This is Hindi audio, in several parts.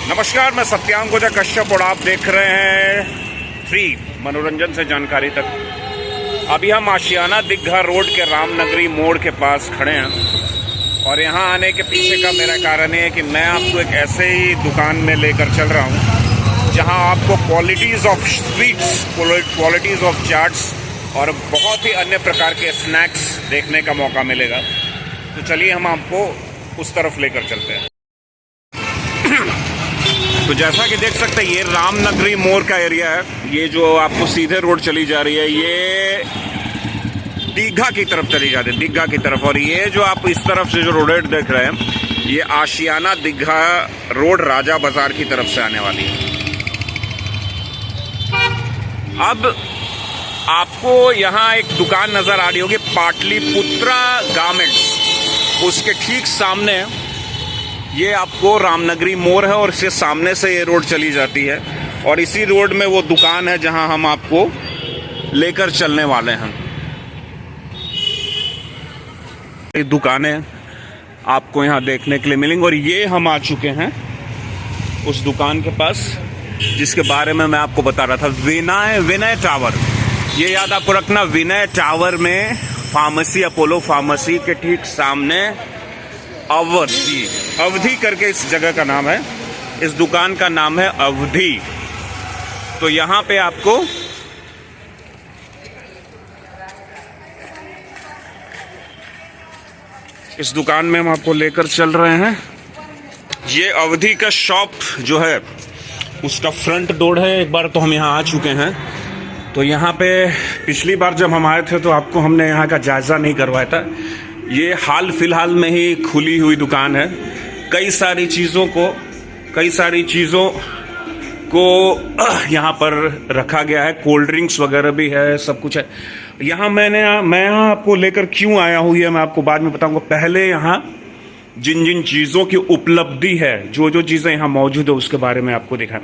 नमस्कार, मैं सत्यांग गोजा कश्यप और आप देख रहे हैं फ्री मनोरंजन से जानकारी तक। अभी हम आशियाना दीघा रोड के रामनगरी मोड़ के पास खड़े हैं और यहाँ आने के पीछे का मेरा कारण ये है कि मैं आपको एक ऐसे ही दुकान में लेकर चल रहा हूँ जहाँ आपको qualities of sweets, qualities of chaats और बहुत ही अन्य प्रकार के स्नैक्स देखने का मौका मिलेगा। तो चलिए हम आपको उस तरफ लेकर चलते हैं। तो जैसा कि देख सकते हैं ये रामनगरी मोड़ का एरिया है। ये जो आपको सीधे रोड चली जा रही है ये दीघा की तरफ चली जाती है, दीघा की तरफ। और ये जो आप इस तरफ से जो रोड देख रहे हैं ये आशियाना दीघा रोड राजा बाजार की तरफ से आने वाली है। अब आपको यहाँ एक दुकान नजर आ रही होगी पाटलिपुत्रा गारमेंट्स, उसके ठीक सामने ये आपको रामनगरी मोड़ है और इसके सामने से ये रोड चली जाती है और इसी रोड में वो दुकान है जहां हम आपको लेकर चलने वाले हैं। ये दुकानें आपको यहां देखने के लिए मिलेंगी और ये हम आ चुके हैं उस दुकान के पास जिसके बारे में मैं आपको बता रहा था, विनय टावर। ये याद आपको रखना, विनय टावर में फार्मेसी, अपोलो फार्मेसी के ठीक सामने अवधि करके इस जगह का नाम है, इस दुकान का नाम है अवधि। तो यहां पे आपको इस दुकान में हम आपको लेकर चल रहे हैं। ये अवधि का शॉप जो है उसका फ्रंट डोर है। एक बार तो हम यहां आ चुके हैं। तो यहाँ पे पिछली बार जब हम आए थे तो आपको हमने यहाँ का जायजा नहीं करवाया था। ये हाल फिलहाल में ही खुली हुई दुकान है। कई सारी चीज़ों को यहाँ पर रखा गया है। कोल्ड ड्रिंक्स वगैरह भी है, सब कुछ है यहाँ। मैं यहाँ आपको लेकर क्यों आया हूँ ये मैं आपको बाद में बताऊंगा। पहले यहाँ जिन जिन चीज़ों की उपलब्धि है, जो जो चीज़ें यहाँ मौजूद है उसके बारे में आपको दिखा।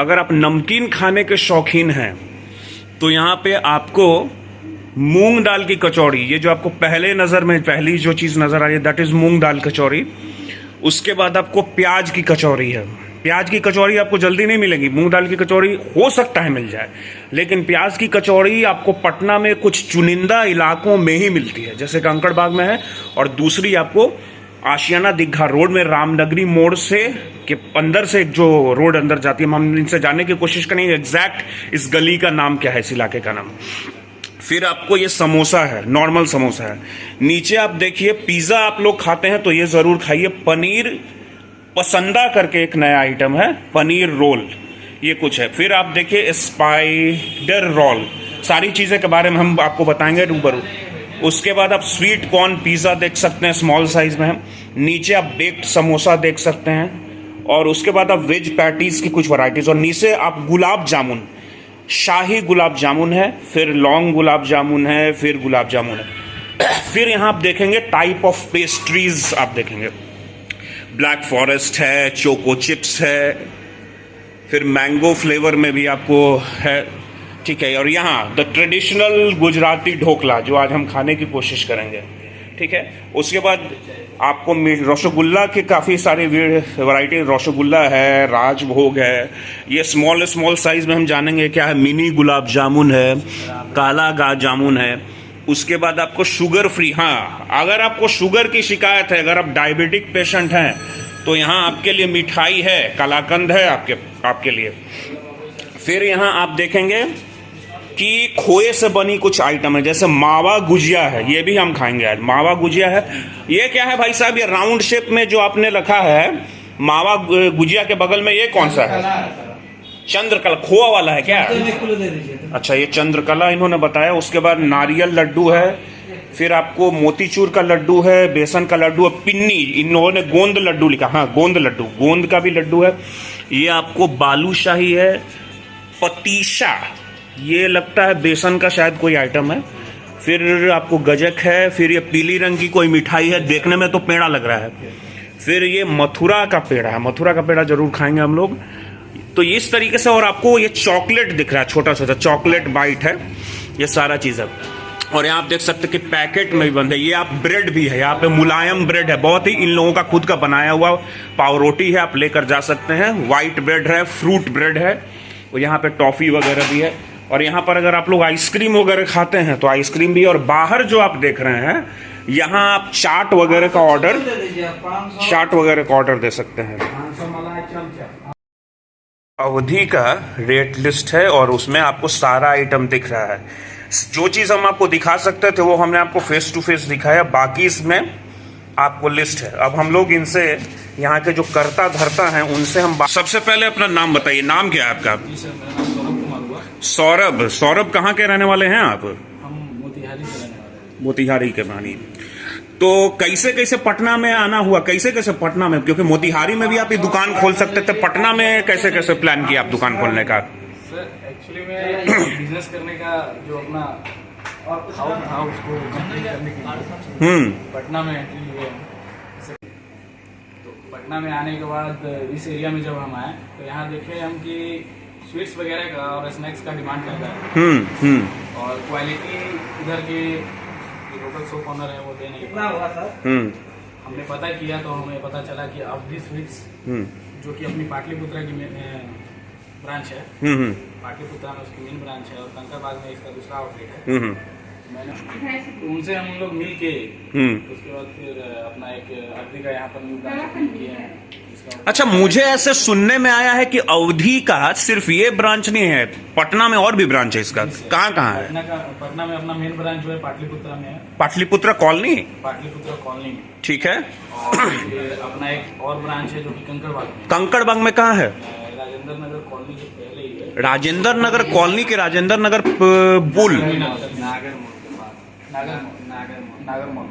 अगर आप नमकीन खाने के शौकीन हैं तो यहाँ पे आपको मूंग दाल की कचौड़ी, ये जो आपको पहली जो चीज़ नज़र आ रही है दैट इज़ मूंग दाल कचौड़ी। उसके बाद आपको प्याज की कचौड़ी है। प्याज की कचौड़ी आपको जल्दी नहीं मिलेगी। मूंग दाल की कचौड़ी हो सकता है मिल जाए, लेकिन प्याज की कचौड़ी आपको पटना में कुछ चुनिंदा इलाकों में ही मिलती है, जैसे कंकड़बाग में है। और दूसरी आपको आशियाना दीघा रोड में रामनगरी मोड़ से के अंदर से एक जो रोड अंदर जाती है, हम इनसे जानने की कोशिश करेंगे एग्जैक्ट इस गली का नाम क्या है, इस इलाके का नाम। फिर आपको ये समोसा है, नॉर्मल समोसा है। नीचे आप देखिए पिज़्ज़ा आप लोग खाते हैं तो ये ज़रूर खाइए। पनीर पसंदा करके एक नया आइटम है, पनीर रोल, ये कुछ है। फिर आप देखिए स्पाइडर रोल, सारी चीज़ें के बारे में हम आपको बताएंगे रूबरू। उसके बाद आप स्वीट कॉर्न पिज़्ज़ा देख सकते हैं, स्मॉल साइज में है। नीचे आप बेक्ड समोसा देख सकते हैं और उसके बाद आप वेज पैटीज़ की कुछ वैरायटीज़। और नीचे आप गुलाब जामुन, शाही गुलाब जामुन है, फिर लॉन्ग गुलाब जामुन है, फिर गुलाब जामुन है। फिर यहाँ आप देखेंगे टाइप ऑफ पेस्ट्रीज आप देखेंगे, ब्लैक फॉरेस्ट है, चोको चिप्स है, फिर मैंगो फ्लेवर में भी आपको है, ठीक है। और यहाँ द ट्रेडिशनल गुजराती ढोकला जो आज हम खाने की कोशिश करेंगे, ठीक है। उसके बाद आपको रसगुल्ला के काफ़ी सारे वैरायटी, रसगुल्ला है, राजभोग है, ये स्मॉल साइज में हम जानेंगे क्या है। मिनी गुलाब जामुन है, काला जामुन है। उसके बाद आपको शुगर फ्री, हाँ अगर आपको शुगर की शिकायत है, अगर आप डायबिटिक पेशेंट हैं तो यहाँ आपके लिए मिठाई है, कलाकंद है आपके लिए। फिर यहाँ आप देखेंगे कि खोए से बनी कुछ आइटम है, जैसे मावा गुजिया है, ये भी हम खाएंगे आज। मावा गुजिया है, ये क्या है भाई साहब? ये राउंड शेप में जो आपने रखा है मावा गुजिया के बगल में ये कौन सा है? चंद्रकला, खोआ वाला है क्या? अच्छा, ये चंद्रकला इन्होंने बताया। उसके बाद नारियल लड्डू है, फिर आपको मोतीचूर का लड्डू है, बेसन का लड्डू है, पिन्नी, इन्होंने गोंद लड्डू लिखा, हाँ गोंद लड्डू, गोंद का भी लड्डू है। ये आपको बालूशाही है, पतीशा, ये लगता है बेसन का शायद कोई आइटम है। फिर आपको गजक है, फिर ये पीली रंग की कोई मिठाई है, देखने में तो पेड़ा लग रहा है। फिर ये मथुरा का पेड़ा है, मथुरा का पेड़ा जरूर खाएंगे हम लोग। तो इस तरीके से, और आपको ये चॉकलेट दिख रहा है, छोटा छोटा चॉकलेट बाइट है, ये सारा चीज़ है। और यहाँ आप देख सकते हैं कि पैकेट में भी बंद है। ये आप ब्रेड भी है, यहाँ पे मुलायम ब्रेड है, बहुत ही इन लोगों का खुद का बनाया हुआ पाव रोटी है, आप लेकर जा सकते हैं। वाइट ब्रेड है, फ्रूट ब्रेड है, और यहाँ पे टॉफी वगैरह भी है। और यहाँ पर अगर आप लोग आइसक्रीम वगैरह खाते हैं तो आइसक्रीम भी। और बाहर जो आप देख रहे हैं, यहाँ आप चाट वगैरह का ऑर्डर दे सकते हैं। अवधि का रेट लिस्ट है और उसमें आपको सारा आइटम दिख रहा है। जो चीज़ हम आपको दिखा सकते थे वो हमने आपको फेस टू फेस दिखाया, बाकी इसमें आपको लिस्ट है। अब हम लोग इनसे, यहाँ के जो कर्ता धर्ता हैं उनसे हम सबसे पहले अपना नाम बताइए। नाम क्या है आपका? सौरभ। सौरभ कहाँ के रहने वाले हैं आप? हम मोतिहारी के रहने वाले। मोतिहारी के मानी। तो कैसे कैसे पटना में आना हुआ, कैसे कैसे पटना में? क्योंकि मोतिहारी में भी आप ये दुकान खोल सकते थे, पटना में कैसे कैसे प्लान किया आप दुकान खोलने का? सर एक्चुअली में बिजनेस करने का जो अपना हाउस था उसको कंप्लीट करने के लिए पटना में एंट्री हुए। तो पटना में आने के बाद इस एरिया में जब हम आए तो यहाँ देखे हम कि स्वीट्स वगैरह का और स्नैक्स का डिमांड चल रहा है। और क्वालिटी इधर के लोकल शॉप ओनर है वो दे नहीं पाते। हमने पता किया तो हमें पता चला कि अवधि स्वीट्स जो कि अपनी पाटलिपुत्रा की ब्रांच है, पाटलिपुत्रा में उसकी मेन ब्रांच है और कंकरबाग में इसका दूसरा आउटलेट है। मैंने उनसे हम लोग मिल के उसके बाद फिर अपना एक अवधि का यहाँ पर न्यू ब्रांच किया है। अच्छा, मुझे ऐसे सुनने में आया है कि अवधि का सिर्फ ये ब्रांच नहीं है, पटना में और भी ब्रांच है इसका। कहाँ कहाँ है? पटना में अपना मेन ब्रांच जो है पाटलिपुत्रा में है, पाटलिपुत्रा कॉलोनी। पाटलिपुत्रा कॉलोनी में, ठीक है। और अपना एक और ब्रांच है जो कि कंकड़बाग में। कंकड़बाग में कहाँ है? राजेंद्र नगर कॉलोनी के पहले ही है। राजेंद्र नगर कॉलोनी के राजेंद्र नगर पुल। नागर मोड़।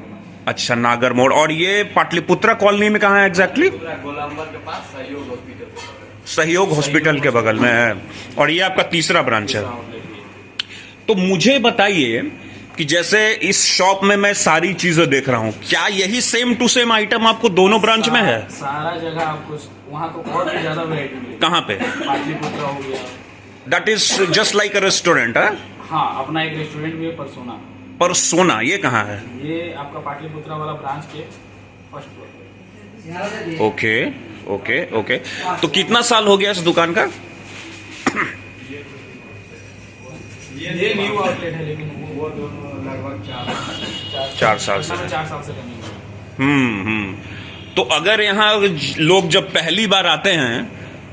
अच्छा, नागर मोड़। और ये पाटलिपुत्रा कॉलोनी में कहाँ है एग्जैक्टली? गोलंबर के पास सहयोग हॉस्पिटल। सहयोग हॉस्पिटल के बगल में है। और ये आपका तीसरा ब्रांच है। तो मुझे बताइए कि जैसे इस शॉप में मैं सारी चीजें देख रहा हूँ, क्या यही सेम टू सेम आइटम आपको दोनों ब्रांच में है? सारा जगह आपको वहाँ तो और भी ज्यादा वैरायटी मिलेगी। कहाँ पे? पाटलिपुत्रा हो गया। That is just like a restaurant है? हाँ, अपना एक रेस्टोरेंट भी है परसोना। परसोना, ये कहाँ है? ये आपका पाटलिपुत्रा वाला ब्रांच के फर्स्ट फ्लोर पे। Okay okay okay. तो कितना साल हो गया इस दुकान का? ये न्यू आउटलेट है, लेकिन वो दोनों लगभग 4 साल से। 4 साल से बनी। तो अगर यहाँ लोग जब पहली बार आते हैं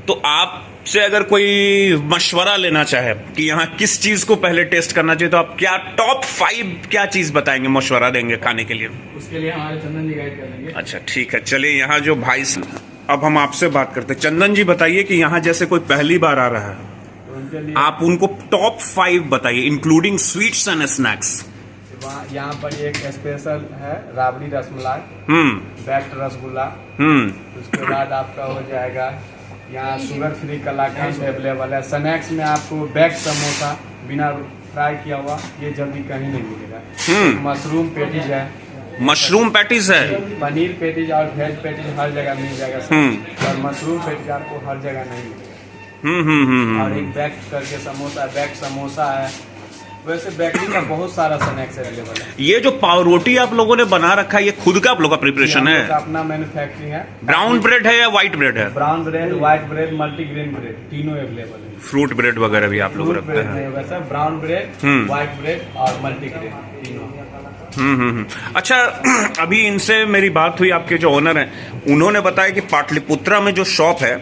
तो आपसे अगर कोई मशवरा लेना चाहे कि यहाँ किस चीज को पहले टेस्ट करना चाहिए, तो आप क्या टॉप 5 क्या चीज बताएंगे, मशवरा देंगे खाने के लिए? उसके लिए हमारे चंदन जी गाइड कर देंगे। अच्छा ठीक है, चलिए यहाँ जो भाई, अब हम आपसे बात करते हैं। चंदन जी बताइए कि यहाँ जैसे कोई पहली बार आ रहा है तो उनके लिए आप उनको टॉप 5 बताइए इंक्लूडिंग स्वीट्स एंड स्नैक्स। यहाँ पर एक स्पेशल है राबड़ी रसमलाई, बैक्ड रसगुल्ला। उसके बाद आपका हो जाएगा यहाँ शुगर फ्री कलाकंद अवेलेबल है। स्नैक्स में आपको बैक्ड समोसा बिना फ्राई किया हुआ, ये जल्दी कहीं नहीं मिलेगा। मशरूम पैटीज है। मशरूम पैटीज है। पनीर पैटीज और वेज पैटीज हर जगह मिल जाएगा। और मशरूम पैटीज आपको हर जगह नहीं मिलेगा। और एक बैक्ड करके समोसा, बैक्ड समोसा है। वैसे बेकरी का बहुत सारा स्नैक्स अवेलेबल है। ये जो पाव रोटी आप लोगों ने बना रखा है, ये खुद का आप लोगों का प्रिपरेशन है? अपना मैन्युफैक्चरिंग है। ब्राउन ब्रेड है या व्हाइट ब्रेड है? Brown bread, white bread, multigrain bread, तीनों अवेलेबल है। फ्रूट ब्रेड वगैरह भी आप लोग रखते हैं? वैसे ब्राउन ब्रेड, व्हाइट ब्रेड और मल्टीग्रेन तीनों। अच्छा, अभी इनसे मेरी बात हुई, आपके जो ओनर हैं उन्होंने बताया कि पाटलिपुत्रा में जो शॉप है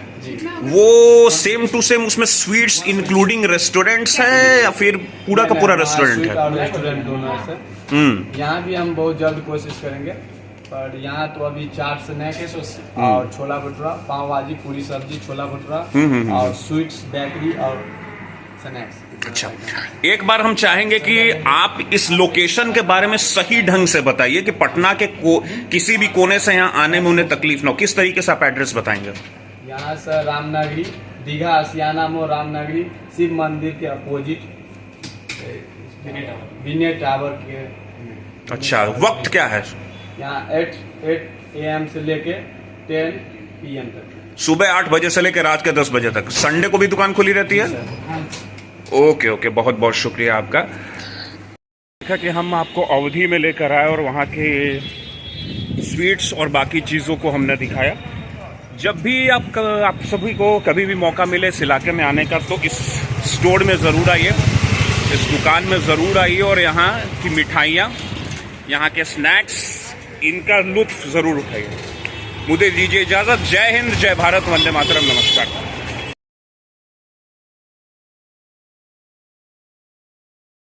वो सेम टू सेम उसमें स्वीट्स इंक्लूडिंग रेस्टोरेंट्स है या फिर पूरा का पूरा रेस्टोरेंट है? रेस्टोरेंट दोनों है। यहाँ भी हम बहुत जल्द कोशिश करेंगे, पर यहाँ तो अभी चाट स्नैक्स और छोला भटूरा, पाव भाजी, पूरी सब्जी, छोला भटूरा और स्वीट्स, बेकरी और स्नैक्स। अच्छा, एक बार हम चाहेंगे कि आप इस लोकेशन के बारे में सही ढंग से बताइए कि पटना के किसी भी कोने से यहाँ आने में उन्हें तकलीफ ना हो। किस तरीके से आप एड्रेस बताएंगे? यहाँ से रामनगरी, दीघा आसियाना मोड़, रामनगरी शिव मंदिर के अपोजिट विनय टावर के। अच्छा, वक्त क्या है? यहाँ 8 AM से लेके 10 PM तक। सुबह 8 बजे से लेकर रात के 10 बजे तक। संडे को भी दुकान खुली रहती है? ओके ओके, बहुत बहुत शुक्रिया आपका। देखा कि हम आपको अवधि में लेकर आए और वहाँ के स्वीट्स और बाकी चीज़ों को हमने दिखाया। जब भी आप सभी को कभी भी मौका मिले इस इलाके में आने का तो इस स्टोर में ज़रूर आइए, इस दुकान में ज़रूर आइए और यहाँ की मिठाइयाँ, यहाँ के स्नैक्स, इनका लुत्फ ज़रूर उठाइए। मुझे दीजिए इजाज़त। जय हिंद, जय भारत, वंदे मातरम, नमस्कार।